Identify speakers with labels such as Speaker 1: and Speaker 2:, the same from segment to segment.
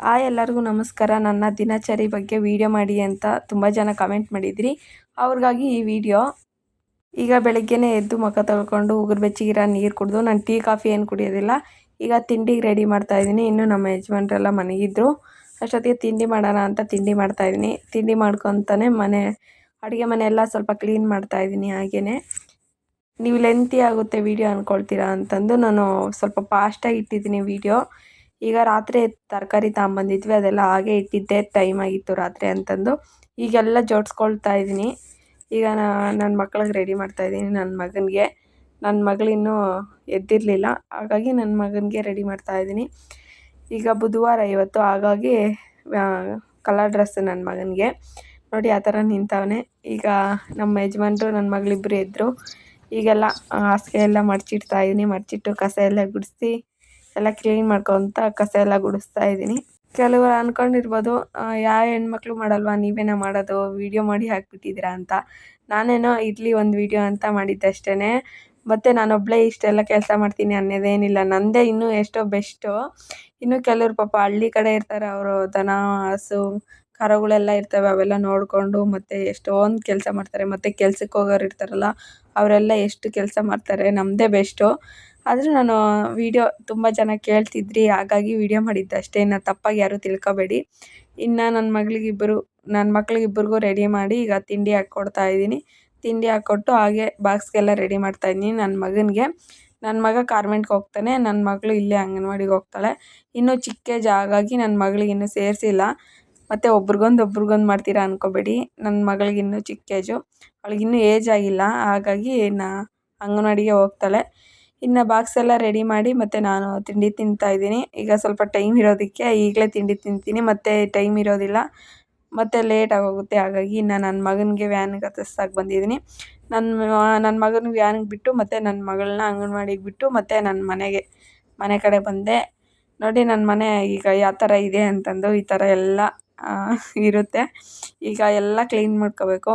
Speaker 1: ಎಲ್ಲರಿಗೂ ನಮಸ್ಕಾರ. ನನ್ನ ದಿನಚರಿ ಬಗ್ಗೆ ವಿಡಿಯೋ ಮಾಡಿ ಅಂತ ತುಂಬ ಜನ ಕಮೆಂಟ್ ಮಾಡಿದ್ರಿ. ಅವ್ರಿಗಾಗಿ ಈ ವಿಡಿಯೋ. ಈಗ ಬೆಳಗ್ಗೆನೇ ಎದ್ದು ಮುಖ ತೊಳ್ಕೊಂಡು ಉಗುರು ಬೆಚ್ಚಗಿರೋ ನೀರು ಕುಡಿದು, ನಾನು ಟೀ ಕಾಫಿ ಏನು ಕುಡಿಯೋದಿಲ್ಲ. ಈಗ ತಿಂಡಿಗೆ ರೆಡಿ ಮಾಡ್ತಾಯಿದ್ದೀನಿ. ಇನ್ನೂ ನಮ್ಮ ಯಜಮಾನ್ರೆಲ್ಲ ಮನೆಗಿದ್ರು. ಅಷ್ಟೊತ್ತಿಗೆ ತಿಂಡಿ ಮಾಡೋಣ ಅಂತ ತಿಂಡಿ ಮಾಡ್ತಾಯಿದ್ದೀನಿ. ತಿಂಡಿ ಮಾಡ್ಕೊತಾನೆ ಅಡುಗೆ ಮನೆ ಎಲ್ಲ ಸ್ವಲ್ಪ ಕ್ಲೀನ್ ಮಾಡ್ತಾಯಿದ್ದೀನಿ. ಹಾಗೆಯೇ ನೀವು ಲೆಂತಿ ಆಗುತ್ತೆ ವಿಡಿಯೋ ಅಂದ್ಕೊಳ್ತೀರಾ ಅಂತಂದು ನಾನು ಸ್ವಲ್ಪ ಫಾಸ್ಟಾಗಿ ಇಟ್ಟಿದ್ದೀನಿ ವಿಡಿಯೋ. ಈಗ ರಾತ್ರಿ ತರಕಾರಿ ತಗೊಂಬಂದಿದ್ವಿ, ಅದೆಲ್ಲ ಹಾಗೆ ಇಟ್ಟಿದ್ದೆ, ಟೈಮ್ ಆಗಿತ್ತು ರಾತ್ರಿ ಅಂತಂದು. ಈಗೆಲ್ಲ ಜೋಡಿಸ್ಕೊಳ್ತಾ ಇದ್ದೀನಿ. ಈಗ ನನ್ನ ಮಕ್ಳಿಗೆ ರೆಡಿ ಮಾಡ್ತಾಯಿದ್ದೀನಿ. ನನ್ನ ಮಗಳು ಇನ್ನೂ ಎದ್ದಿರಲಿಲ್ಲ, ಹಾಗಾಗಿ ನನ್ನ ಮಗನಿಗೆ ರೆಡಿ ಮಾಡ್ತಾಯಿದ್ದೀನಿ. ಈಗ ಬುಧವಾರ ಇವತ್ತು, ಹಾಗಾಗಿ ಕಲರ್ ಡ್ರೆಸ್ ನನ್ನ ಮಗನಿಗೆ ನೋಡಿ ಆ ಥರ ನಿಂತವನೇ. ಈಗ ನಮ್ಮ ಯಜಮಾನ್ರು ನನ್ನ ಮಗಳಿಬ್ಬರು ಎದ್ದರು. ಈಗೆಲ್ಲ ಹಾಸಿಗೆ ಎಲ್ಲ ಮಡಚಿಡ್ತಾಯಿದ್ದೀನಿ. ಮಡಚಿಟ್ಟು ಕಸ ಎಲ್ಲ ಗುಡಿಸಿ ಎಲ್ಲ ಕ್ಲೀನ್ ಮಾಡ್ಕೊತ ಕಸ ಎಲ್ಲ ಗುಡಿಸ್ತಾ ಇದ್ದೀನಿ. ಕೆಲವರು ಅಂದ್ಕೊಂಡಿರ್ಬೋದು, ಯಾವ ಹೆಣ್ಮಕ್ಳು ಮಾಡಲ್ವಾ, ನೀವೇನೋ ಮಾಡೋದು, ವೀಡಿಯೋ ಮಾಡಿ ಹಾಕ್ಬಿಟ್ಟಿದ್ದೀರಾ ಅಂತ. ನಾನೇನೋ ಇರಲಿ ಒಂದು ವೀಡಿಯೋ ಅಂತ ಮಾಡಿದ್ದೆ ಅಷ್ಟೇ. ಮತ್ತು ನಾನೊಬ್ಬಳೇ ಇಷ್ಟೆಲ್ಲ ಕೆಲಸ ಮಾಡ್ತೀನಿ ಅನ್ನೋದೇನಿಲ್ಲ. ನನ್ನದೇ ಇನ್ನೂ ಎಷ್ಟೋ ಬೆಸ್ಟು. ಇನ್ನು ಕೆಲವರು ಪಾಪ ಹಳ್ಳಿ ಕಡೆ ಇರ್ತಾರೆ, ಅವರು ದನ ಹಸು ಕರುಗಳೆಲ್ಲ ಇರ್ತವೆ, ಅವೆಲ್ಲ ನೋಡಿಕೊಂಡು ಮತ್ತು ಎಷ್ಟೊಂದು ಕೆಲಸ ಮಾಡ್ತಾರೆ. ಮತ್ತು ಕೆಲ್ಸಕ್ಕೆ ಹೋಗೋರು ಇರ್ತಾರಲ್ಲ, ಅವರೆಲ್ಲ ಎಷ್ಟು ಕೆಲಸ ಮಾಡ್ತಾರೆ. ನಮ್ಮದೇ ಬೆಸ್ಟು. ಆದರೂ ನಾನು ವೀಡಿಯೋ ತುಂಬ ಜನ ಕೇಳ್ತಿದ್ರಿ, ಹಾಗಾಗಿ ವೀಡಿಯೋ ಮಾಡಿದ್ದೆ ಅಷ್ಟೇ. ಇನ್ನು ತಪ್ಪಾಗಿ ಯಾರೂ ತಿಳ್ಕೊಬೇಡಿ. ಇನ್ನು ನನ್ನ ಮಕ್ಳಿಗಿಬ್ಬರಿಗೂ ರೆಡಿ ಮಾಡಿ ಈಗ ತಿಂಡಿ ಹಾಕ್ಕೊಡ್ತಾ ಇದ್ದೀನಿ. ತಿಂಡಿ ಹಾಕ್ಕೊಟ್ಟು ಹಾಗೆ ಬಾಕ್ಸ್ಗೆಲ್ಲ ರೆಡಿ ಮಾಡ್ತಾಯಿದ್ದೀನಿ ನನ್ನ ಮಗನಿಗೆ. ನನ್ನ ಮಗ ಕಾರ್ಮೆಂಟ್ಗೆ ಹೋಗ್ತಾನೆ, ನನ್ನ ಮಗಳು ಇಲ್ಲೇ ಅಂಗನವಾಡಿಗೆ ಹೋಗ್ತಾಳೆ. ಇನ್ನೂ ಚಿಕ್ಕ ಏಜ್, ಹಾಗಾಗಿ ನನ್ನ ಮಗಳಿಗೆ ಇನ್ನೂ ಸೇರಿಸಿಲ್ಲ. ಮತ್ತು ಒಬ್ರಿಗೊಂದು ಮಾಡ್ತೀರಾ ಅಂದ್ಕೋಬೇಡಿ. ನನ್ನ ಮಗಳಿಗೆ ಇನ್ನೂ ಚಿಕ್ಕ ಏಜು, ಅವಳಿಗಿನ್ನೂ ಏಜ್ ಆಗಿಲ್ಲ, ಹಾಗಾಗಿ ಅಂಗನವಾಡಿಗೆ ಹೋಗ್ತಾಳೆ. ಇನ್ನು ಬಾಕ್ಸ್ ಎಲ್ಲ ರೆಡಿ ಮಾಡಿ ಮತ್ತು ನಾನು ತಿಂಡಿ ತಿಂತಾಯಿದ್ದೀನಿ. ಈಗ ಸ್ವಲ್ಪ ಟೈಮ್ ಇರೋದಕ್ಕೆ ಈಗಲೇ ತಿಂಡಿ ತಿಂತೀನಿ, ಮತ್ತು ಟೈಮ್ ಇರೋದಿಲ್ಲ, ಮತ್ತು ಲೇಟ್ ಆಗೋಗುತ್ತೆ. ಹಾಗಾಗಿ ಇನ್ನು ನನ್ನ ಮಗನಿಗೆ ವ್ಯಾನ್ಗೆ ಹತ್ತಿಸ್ದಾಗಿ ಬಂದಿದ್ದೀನಿ. ನನ್ನ ಮಗನಿಗೆ ವ್ಯಾನ್ಗೆ ಬಿಟ್ಟು ಮತ್ತು ನನ್ನ ಮಗಳನ್ನ ಅಂಗನವಾಡಿಗೆ ಬಿಟ್ಟು ಮತ್ತು ನನ್ನ ಮನೆ ಕಡೆ ಬಂದೆ. ನೋಡಿ ನನ್ನ ಮನೆ ಈಗ ಯಾವ ಥರ ಇದೆ ಅಂತಂದು. ಈ ಥರ ಎಲ್ಲ ಇರುತ್ತೆ. ಈಗ ಎಲ್ಲ ಕ್ಲೀನ್ ಮಾಡ್ಕೋಬೇಕು.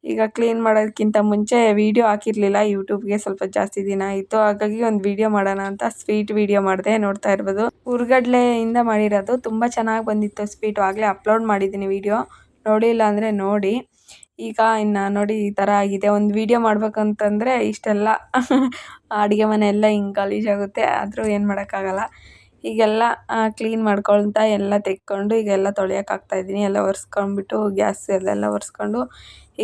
Speaker 1: ಈಗ ಕ್ಲೀನ್ ಮಾಡೋದಕ್ಕಿಂತ ಮುಂಚೆ ವೀಡಿಯೋ ಹಾಕಿರಲಿಲ್ಲ ಯೂಟ್ಯೂಬ್ಗೆ, ಸ್ವಲ್ಪ ಜಾಸ್ತಿ ದಿನ ಆಯಿತು, ಹಾಗಾಗಿ ಒಂದು ವೀಡಿಯೋ ಮಾಡೋಣ ಅಂತ ಸ್ವೀಟ್ ವೀಡಿಯೋ ಮಾಡಿದೆ. ನೋಡ್ತಾ ಇರ್ಬೋದು, ಹುರ್ಗಡ್ಲೆಯಿಂದ ಮಾಡಿರೋದು, ತುಂಬ ಚೆನ್ನಾಗಿ ಬಂದಿತ್ತು ಸ್ವೀಟು. ಆಗಲೇ ಅಪ್ಲೋಡ್ ಮಾಡಿದ್ದೀನಿ ವೀಡಿಯೋ, ನೋಡಿಲ್ಲ ಅಂದರೆ ನೋಡಿ. ಈಗ ಇನ್ನು ನೋಡಿ ಈ ಥರ ಆಗಿದೆ. ಒಂದು ವೀಡಿಯೋ ಮಾಡ್ಬೇಕಂತಂದರೆ ಇಷ್ಟೆಲ್ಲ ಅಡುಗೆ ಮನೆ ಎಲ್ಲ ಹಿಂಗೆ ಗಲೀಜಾಗುತ್ತೆ, ಆದರೂ ಏನು ಮಾಡೋಕ್ಕಾಗಲ್ಲ. ಈಗೆಲ್ಲ ಕ್ಲೀನ್ ಮಾಡ್ಕೊಳ್ತಾ ಎಲ್ಲ ತೆಕ್ಕೊಂಡು ಈಗೆಲ್ಲ ತೊಳೆಯೋಕೆ ಹಾಕ್ತಾಯಿದ್ದೀನಿ. ಎಲ್ಲ ಒರೆಸ್ಕೊಂಡ್ಬಿಟ್ಟು ಗ್ಯಾಸ್ ಎಲ್ಲ ಒರೆಸ್ಕೊಂಡು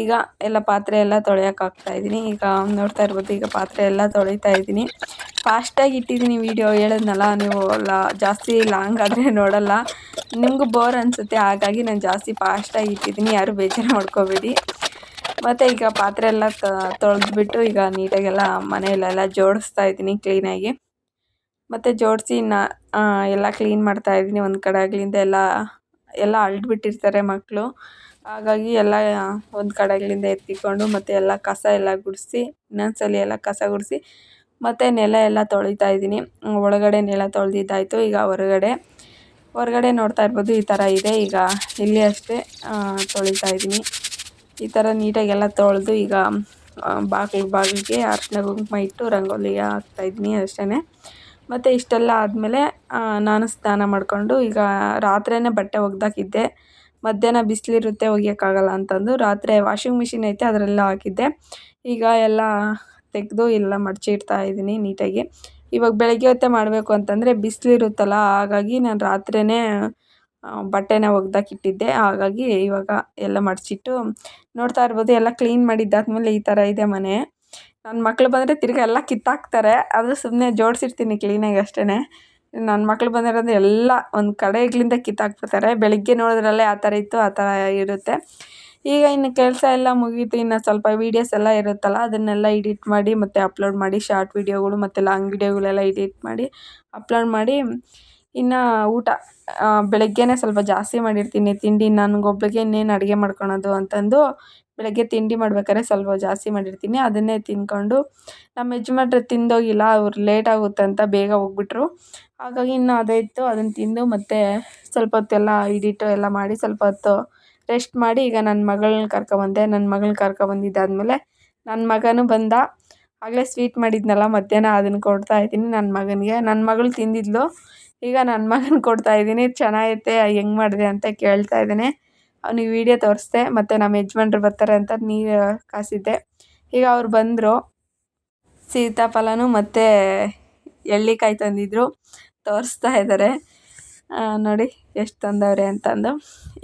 Speaker 1: ಈಗ ಎಲ್ಲ ಪಾತ್ರೆ ಎಲ್ಲ ತೊಳೆಯೋಕೆ ಹಾಕ್ತಾಯಿದ್ದೀನಿ. ಈಗ ನೋಡ್ತಾ ಇರ್ಬೋದು, ಈಗ ಪಾತ್ರೆ ಎಲ್ಲ ತೊಳಿತಾ ಇದ್ದೀನಿ. ಫಾಸ್ಟಾಗಿ ಇಟ್ಟಿದ್ದೀನಿ ವೀಡಿಯೋ, ಹೇಳಿದ್ನಲ್ಲ, ನೀವು ಜಾಸ್ತಿ ಲಾಂಗ್ ಆದರೆ ನೋಡಲ್ಲ, ನಿಮಗೂ ಬೋರ್ ಅನಿಸುತ್ತೆ, ಹಾಗಾಗಿ ನಾನು ಜಾಸ್ತಿ ಫಾಸ್ಟಾಗಿ ಇಟ್ಟಿದ್ದೀನಿ, ಯಾರೂ ಬೇಜಾರು ಮಾಡ್ಕೋಬೇಡಿ. ಮತ್ತು ಈಗ ಪಾತ್ರೆ ಎಲ್ಲ ತೊಳೆದ್ಬಿಟ್ಟು ಈಗ ನೀಟಾಗೆಲ್ಲ ಮನೆಯಲ್ಲೆಲ್ಲ ಜೋಡಿಸ್ತಾ ಇದ್ದೀನಿ ಕ್ಲೀನಾಗಿ. ಮತ್ತು ಜೋಡಿಸಿ ಎಲ್ಲ ಕ್ಲೀನ್ ಮಾಡ್ತಾಯಿದ್ದೀನಿ. ಒಂದು ಕಡೆ ಆಗ್ಲಿಂದ ಎಲ್ಲ ಅಳ್ಬಿಟ್ಟಿರ್ತಾರೆ ಮಕ್ಕಳು, ಹಾಗಾಗಿ ಎಲ್ಲ ಒಂದು ಕಡೆಗಳಿಂದ ಎತ್ತಿಕೊಂಡು ಮತ್ತು ಎಲ್ಲ ಕಸ ಎಲ್ಲ ಗುಡಿಸಿ, ಇನ್ನೊಂದ್ಸಲ ಎಲ್ಲ ಕಸ ಗುಡಿಸಿ ಮತ್ತು ನೆಲ ಎಲ್ಲ ತೊಳಿತಾ ಇದ್ದೀನಿ. ಒಳಗಡೆ ನೆಲ ತೊಳೆದಿದ್ದಾಯಿತು. ಈಗ ಹೊರಗಡೆ ನೋಡ್ತಾ ಇರ್ಬೋದು, ಈ ಥರ ಇದೆ. ಈಗ ಇಲ್ಲಿ ಅಷ್ಟೇ ತೊಳಿತಾ ಇದ್ದೀನಿ. ಈ ಥರ ನೀಟಾಗೆಲ್ಲ ತೊಳೆದು ಈಗ ಬಾಗಿಲಿಗೆ ಅರಿಶಿನ ಕುಂಕುಮ ಇಟ್ಟು ರಂಗೋಲಿ ಹಾಕ್ತಾಯಿದ್ದೀನಿ ಅಷ್ಟೇ. ಮತ್ತು ಇಷ್ಟೆಲ್ಲ ಆದಮೇಲೆ ನಾನು ಸ್ನಾನ ಮಾಡಿಕೊಂಡು ಈಗ ರಾತ್ರಿಯೇ ಬಟ್ಟೆ ಒಗೆದಾಕಿದ್ದೆ. ಮಧ್ಯಾಹ್ನ ಬಿಸಿಲಿರುತ್ತೆ, ಒಗೆಯೋಕ್ಕಾಗಲ್ಲ ಅಂತಂದು ರಾತ್ರಿ ವಾಷಿಂಗ್ ಮಿಷಿನ್ ಐತೆ, ಅದರೆಲ್ಲ ಹಾಕಿದ್ದೆ. ಈಗ ಎಲ್ಲ ತೆಗೆದು ಎಲ್ಲ ಮಡಚಿ ಇಡ್ತಾಯಿದ್ದೀನಿ ನೀಟಾಗಿ. ಇವಾಗ ಬೆಳಗ್ಗೆ ಹೊತ್ತೇ ಮಾಡಬೇಕು ಅಂತಂದರೆ ಬಿಸಿಲಿರುತ್ತಲ್ಲ, ಹಾಗಾಗಿ ನಾನು ರಾತ್ರಿಯೇ ಬಟ್ಟೆನ ಒಗೆದಾಕಿಟ್ಟಿದ್ದೆ. ಹಾಗಾಗಿ ಇವಾಗ ಎಲ್ಲ ಮಡಚಿಟ್ಟು ನೋಡ್ತಾ ಇರ್ಬೋದು, ಎಲ್ಲ ಕ್ಲೀನ್ ಮಾಡಿದ್ದಾದಮೇಲೆ ಈ ಥರ ಇದೆ ಮನೆ. ನನ್ನ ಮಕ್ಳು ಬಂದರೆ ತಿರ್ಗಿ ಎಲ್ಲ ಕಿತ್ತಾಕ್ತಾರೆ, ಅದು ಸುಮ್ಮನೆ ಜೋಡಿಸಿರ್ತೀನಿ ಕ್ಲೀನಾಗಿ ಅಷ್ಟೇ. ನನ್ನ ಮಕ್ಳು ಬಂದಿರೋದು ಎಲ್ಲ ಒಂದು ಕಡೆಗಳಿಂದ ಕಿತ್ತಾಕ್ಬಿಡ್ತಾರೆ. ಬೆಳಗ್ಗೆ ನೋಡಿದ್ರಲ್ಲೇ ಆ ಥರ ಇತ್ತು, ಆ ಥರ ಇರುತ್ತೆ. ಈಗ ಇನ್ನು ಕೆಲಸ ಎಲ್ಲ ಮುಗೀತು. ಇನ್ನು ಸ್ವಲ್ಪ ವೀಡಿಯೋಸ್ ಎಲ್ಲ ಇರುತ್ತಲ್ಲ, ಅದನ್ನೆಲ್ಲ ಎಡಿಟ್ ಮಾಡಿ ಮತ್ತು ಅಪ್ಲೋಡ್ ಮಾಡಿ, ಶಾರ್ಟ್ ವೀಡಿಯೋಗಳು ಮತ್ತು ಲಾಂಗ್ ವೀಡಿಯೋಗಳೆಲ್ಲ ಎಡಿಟ್ ಮಾಡಿ ಅಪ್ಲೋಡ್ ಮಾಡಿ. ಇನ್ನು ಊಟ ಬೆಳಗ್ಗೆನೇ ಸ್ವಲ್ಪ ಜಾಸ್ತಿ ಮಾಡಿರ್ತೀನಿ ತಿಂಡಿ. ನನಗೊಬ್ಳಿಗೆ ಇನ್ನೇನು ಅಡುಗೆ ಮಾಡ್ಕೊಳೋದು ಅಂತಂದು ಬೆಳಗ್ಗೆ ತಿಂಡಿ ಮಾಡ್ಬೇಕಾದ್ರೆ ಸ್ವಲ್ಪ ಜಾಸ್ತಿ ಮಾಡಿರ್ತೀನಿ. ಅದನ್ನೇ ತಿಂದ್ಕೊಂಡು ನಮ್ಮ ಯಜಮಾನ್ರು ತಿಂದೋಗಿಲ್ಲ, ಅವ್ರು ಲೇಟ್ ಆಗುತ್ತೆ ಅಂತ ಬೇಗ ಹೋಗ್ಬಿಟ್ರು. ಹಾಗಾಗಿ ಇನ್ನು ಅದೇ ಇತ್ತು, ಅದನ್ನು ತಿಂದು ಮತ್ತು ಸ್ವಲ್ಪ ಹೊತ್ತೆಲ್ಲ ಎಡಿಟು ಎಲ್ಲ ಮಾಡಿ ಸ್ವಲ್ಪ ಹೊತ್ತು ರೆಸ್ಟ್ ಮಾಡಿ ಈಗ ನನ್ನ ಮಗಳನ್ನ ಕರ್ಕೊಬಂದೆ. ನನ್ನ ಮಗಳನ್ನ ಕರ್ಕೊಬಂದಿದ್ದಾದಮೇಲೆ ನನ್ನ ಮಗನೂ ಬಂದ. ಆಗಲೇ ಸ್ವೀಟ್ ಮಾಡಿದ್ನಲ್ಲ ಮಧ್ಯಾಹ್ನ, ಅದನ್ನು ಕೊಡ್ತಾಯಿದ್ದೀನಿ ನನ್ನ ಮಗನಿಗೆ. ನನ್ನ ಮಗಳು ತಿಂದಿದ್ಲು. ಈಗ ನನ್ನ ಮಗನ ಕೊಡ್ತಾ ಇದ್ದೀನಿ, ಚೆನ್ನಾಗೈತೆ ಹೆಂಗೆ ಮಾಡಿದೆ ಅಂತ ಕೇಳ್ತಾ ಇದ್ದಾನೆ. ಅವ್ನಿಗೆ ವೀಡಿಯೋ ತೋರಿಸ್ದೆ, ಮತ್ತು ನಮ್ಮ ಯಜಮಾನ್ರು ಬರ್ತಾರೆ ಅಂತ ನೀರು ಕಾಸಿದ್ದೆ. ಈಗ ಅವ್ರು ಬಂದರು, ಸೀತಾಫಲನೂ ಮತ್ತು ಎಳ್ಳಿಕಾಯಿ ತಂದಿದ್ರು, ತೋರಿಸ್ತಾ ಇದ್ದಾರೆ ನೋಡಿ ಎಷ್ಟು ತಂದವ್ರೆ ಅಂತಂದು.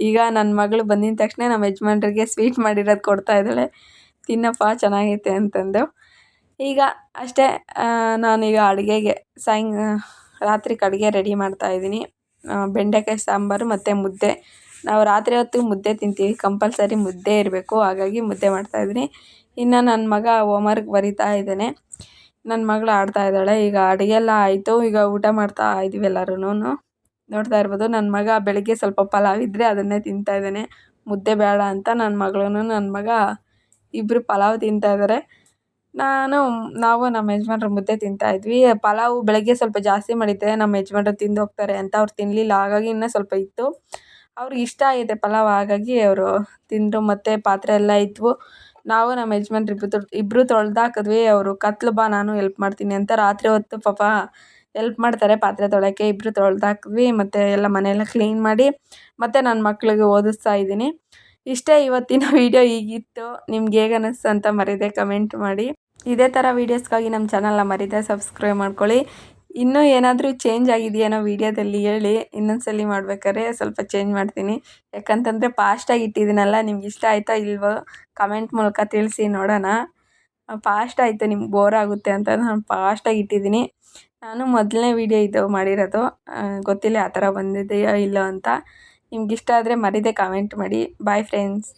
Speaker 1: ಈಗ ನನ್ನ ಮಗಳು ಬಂದಿದ ತಕ್ಷಣ ನಮ್ಮ ಯಜಮಾನ್ರಿಗೆ ಸ್ವೀಟ್ ಮಾಡಿರೋದು ಕೊಡ್ತಾ ಇದ್ದಾಳೆ, ತಿನ್ನಪ್ಪ ಚೆನ್ನಾಗೈತೆ ಅಂತಂದು. ಈಗ ಅಷ್ಟೇ, ನಾನೀಗ ಅಡುಗೆಗೆ ರಾತ್ರಿಗೆ ಅಡುಗೆ ರೆಡಿ ಮಾಡ್ತಾಯಿದ್ದೀನಿ. ಬೆಂಡೆಕಾಯಿ ಸಾಂಬಾರು ಮತ್ತು ಮುದ್ದೆ. ನಾವು ರಾತ್ರಿ ಹೊತ್ತು ಮುದ್ದೆ ತಿಂತೀವಿ, ಕಂಪಲ್ಸರಿ ಮುದ್ದೆ ಇರಬೇಕು, ಹಾಗಾಗಿ ಮುದ್ದೆ ಮಾಡ್ತಾಯಿದ್ದೀನಿ. ಇನ್ನು ನನ್ನ ಮಗ ಹೋಮ್ವರ್ಕ್ ಬರಿತಾ ಇದ್ದಾನೆ, ನನ್ನ ಮಗಳು ಆಡ್ತಾ ಇದ್ದಾಳೆ. ಈಗ ಅಡುಗೆ ಎಲ್ಲ ಆಯಿತು, ಈಗ ಊಟ ಮಾಡ್ತಾ ಇದ್ದೀವಿ ಎಲ್ಲರೂ. ನೋಡ್ತಾ ಇರ್ಬೋದು, ನನ್ನ ಮಗ ಬೆಳಗ್ಗೆ ಸ್ವಲ್ಪ ಪಲಾವ್ ಇದ್ದರೆ ಅದನ್ನೇ ತಿಂತಾ ಇದ್ದಾನೆ. ಮುದ್ದೆ ಬೇಡ ಅಂತ ನನ್ನ ಮಗಳು ನನ್ನ ಮಗ ಇಬ್ಬರು ಪಲಾವ್ ತಿಂತಾಯಿದ್ದಾರೆ. ನಾವು ನಮ್ಮ ಯಜಮಾನ್ರು ಮುದ್ದೆ ತಿಂತಾಯಿದ್ವಿ. ಪಲಾವು ಬೆಳಗ್ಗೆ ಸ್ವಲ್ಪ ಜಾಸ್ತಿ ಮಾಡಿದ್ದೆ, ನಮ್ಮ ಯಜಮಾನ್ರು ತಿಂದು ಹೋಗ್ತಾರೆ ಅಂತ ಅವ್ರು ತಿನ್ನಲಿಲ್ಲ, ಹಾಗಾಗಿ ಇನ್ನೂ ಸ್ವಲ್ಪ ಇತ್ತು. ಅವ್ರಿಗೆ ಇಷ್ಟ ಆಗಿದೆ ಪಲಾವ್, ಹಾಗಾಗಿ ಅವರು ತಿಂದರು. ಮತ್ತು ಪಾತ್ರೆ ಎಲ್ಲ ಇದ್ವು, ನಾವು ನಮ್ಮ ಯಜಮಾನ್ರು ಇಬ್ಬರು ತೊಳೆದಾಕಿದ್ವಿ. ಅವರು ಕತ್ಲು ಬಾ ನಾನು ಹೆಲ್ಪ್ ಮಾಡ್ತೀನಿ ಅಂತ ರಾತ್ರಿ ಹೊತ್ತು ಪಾಪ ಹೆಲ್ಪ್ ಮಾಡ್ತಾರೆ ಪಾತ್ರೆ ತೊಳೆಯೋಕ್ಕೆ. ಇಬ್ಬರು ತೊಳೆದಾಕಿದ್ವಿ, ಮತ್ತು ಎಲ್ಲ ಮನೆಯೆಲ್ಲ ಕ್ಲೀನ್ ಮಾಡಿ ಮತ್ತು ನನ್ನ ಮಕ್ಳಿಗೆ ಓದಿಸ್ತಾ ಇದ್ದೀನಿ. ಇಷ್ಟೇ ಇವತ್ತಿನ ವೀಡಿಯೋ ಹೀಗಿತ್ತು. ನಿಮ್ಗೆ ಹೇಗೆ ಅನ್ನಿಸ್ತು ಅಂತ ಮರೀದೆ ಕಮೆಂಟ್ ಮಾಡಿ. ಇದೇ ಥರ ವೀಡಿಯೋಸ್ಗಾಗಿ ನಮ್ಮ ಚಾನಲ್ನ ಮರೀದೆ ಸಬ್ಸ್ಕ್ರೈಬ್ ಮಾಡ್ಕೊಳ್ಳಿ. ಇನ್ನೂ ಏನಾದರೂ ಚೇಂಜ್ ಆಗಿದೆಯೇನೋ ವೀಡಿಯೋದಲ್ಲಿ ಹೇಳಿ, ಇನ್ನೊಂದ್ಸಲಿ ಮಾಡ್ಬೇಕಾದ್ರೆ ಸ್ವಲ್ಪ ಚೇಂಜ್ ಮಾಡ್ತೀನಿ. ಯಾಕಂತಂದರೆ ಫಾಸ್ಟಾಗಿ ಇಟ್ಟಿದ್ದೀನಲ್ಲ, ನಿಮ್ಗೆ ಇಷ್ಟ ಆಯಿತಾ ಇಲ್ವೋ ಕಮೆಂಟ್ ಮೂಲಕ ತಿಳಿಸಿ ನೋಡೋಣ. ಫಾಸ್ಟ್ ಆಯಿತು, ನಿಮ್ಗೆ ಬೋರ್ ಆಗುತ್ತೆ ಅಂತ ನಾನು ಫಾಸ್ಟಾಗಿ ಇಟ್ಟಿದ್ದೀನಿ. ನಾನು ಮೊದಲನೇ ವೀಡಿಯೋ ಇದು ಮಾಡಿರೋದು, ಗೊತ್ತಿಲ್ಲ ಆ ಥರ ಬಂದಿದೆಯೋ ಇಲ್ಲೋ ಅಂತ. ನಿಮ್ಗೆ ಇಷ್ಟ ಆದರೆ ಮರೀದೆ ಕಮೆಂಟ್ ಮಾಡಿ. Bye friends.